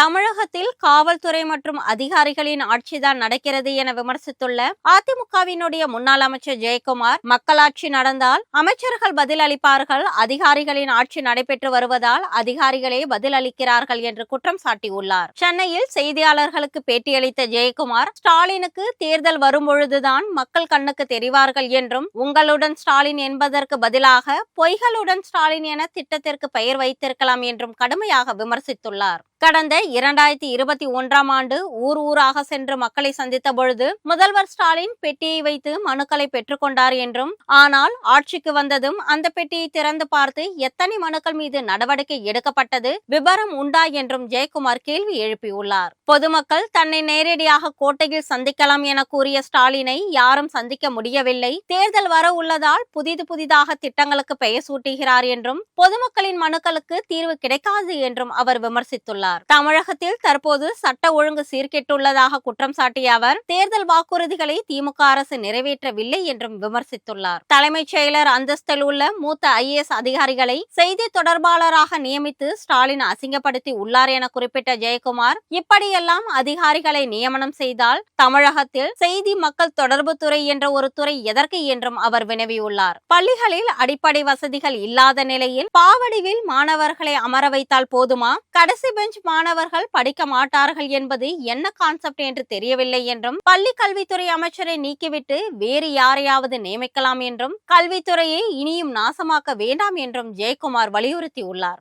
தமிழகத்தில் காவல்துறை மற்றும் அதிகாரிகளின் ஆட்சிதான் நடக்கிறது என விமர்சித்துள்ள அதிமுகவினுடைய முன்னாள் அமைச்சர் ஜெயக்குமார், மக்களாட்சி நடந்தால் அமைச்சர்கள் பதில் அளிப்பார்கள், அதிகாரிகளின் ஆட்சி நடைபெற்று வருவதால் அதிகாரிகளே பதில் அளிக்கிறார்கள் என்று குற்றம் சாட்டியுள்ளார். சென்னையில் செய்தியாளர்களுக்கு பேட்டியளித்த ஜெயக்குமார், ஸ்டாலினுக்கு தேர்தல் வரும்பொழுதுதான் மக்கள் கண்ணுக்கு தெரிவார்கள் என்றும், உங்களுடன் ஸ்டாலின் என்பதற்கு பதிலாக பொய்களுடன் ஸ்டாலின் என திட்டத்திற்கு பெயர் வைத்திருக்கலாம் என்றும் கடுமையாக விமர்சித்துள்ளார். கடந்த 2021ஆம் ஆண்டு ஊர் ஊராக சென்று மக்களை சந்தித்த பொழுது முதல்வர் ஸ்டாலின் பெட்டியை வைத்து மனுக்களை பெற்றுக்கொண்டார் என்றும், ஆனால் ஆட்சிக்கு வந்ததும் அந்த பெட்டியை திறந்து பார்த்து எத்தனை மனுக்கள் மீது நடவடிக்கை எடுக்கப்பட்டது விபரம் உண்டா என்றும் ஜெயக்குமார் கேள்வி எழுப்பியுள்ளார். பொதுமக்கள் தன்னை நேரடியாக கோட்டையில் சந்திக்கலாம் என கூறிய ஸ்டாலினை யாரும் சந்திக்க முடியவில்லை. தேர்தல் வர உள்ளதால் புதிதாக திட்டங்களுக்கு பெயர் சூட்டுகிறார் என்றும், பொதுமக்களின் மனுக்களுக்கு தீர்வு கிடைக்காது என்றும் அவர் விமர்சித்துள்ளார். தமிழகத்தில் தற்போது சட்ட ஒழுங்கு சீர்கெட்டுள்ளதாக குற்றம் சாட்டிய அவர், தேர்தல் வாக்குறுதிகளை திமுக அரசு நிறைவேற்றவில்லை என்றும் விமர்சித்துள்ளார். தலைமைச் செயலர் அந்தஸ்தில் உள்ள மூத்த IAS அதிகாரிகளை செய்தி தொடர்பாளராக நியமித்து ஸ்டாலின் அசிங்கப்படுத்தி உள்ளார் என குறிப்பிட்ட ஜெயக்குமார், இப்படியெல்லாம் அதிகாரிகளை நியமனம் செய்தால் தமிழகத்தில் செய்தி மக்கள் தொடர்பு துறை என்ற ஒரு துறை எதற்கு என்றும் அவர் வினவியுள்ளார். பள்ளிகளில் அடிப்படை வசதிகள் இல்லாத நிலையில் பாவடிவில் மாணவர்களை அமர வைத்தால் போதுமா? கடைசி பெஞ்ச் மாணவர்கள் படிக்க மாட்டார்கள் என்பது என்ன கான்செப்ட் என்று தெரியவில்லை என்றும், பள்ளி கல்வித்துறை அமைச்சரை நீக்கிவிட்டு வேறு யாரையாவது நியமிக்கலாம் என்றும், கல்வித்துறையை இனியும் நாசமாக்க வேண்டாம் என்றும் ஜெயக்குமார் வலியுறுத்தியுள்ளார்.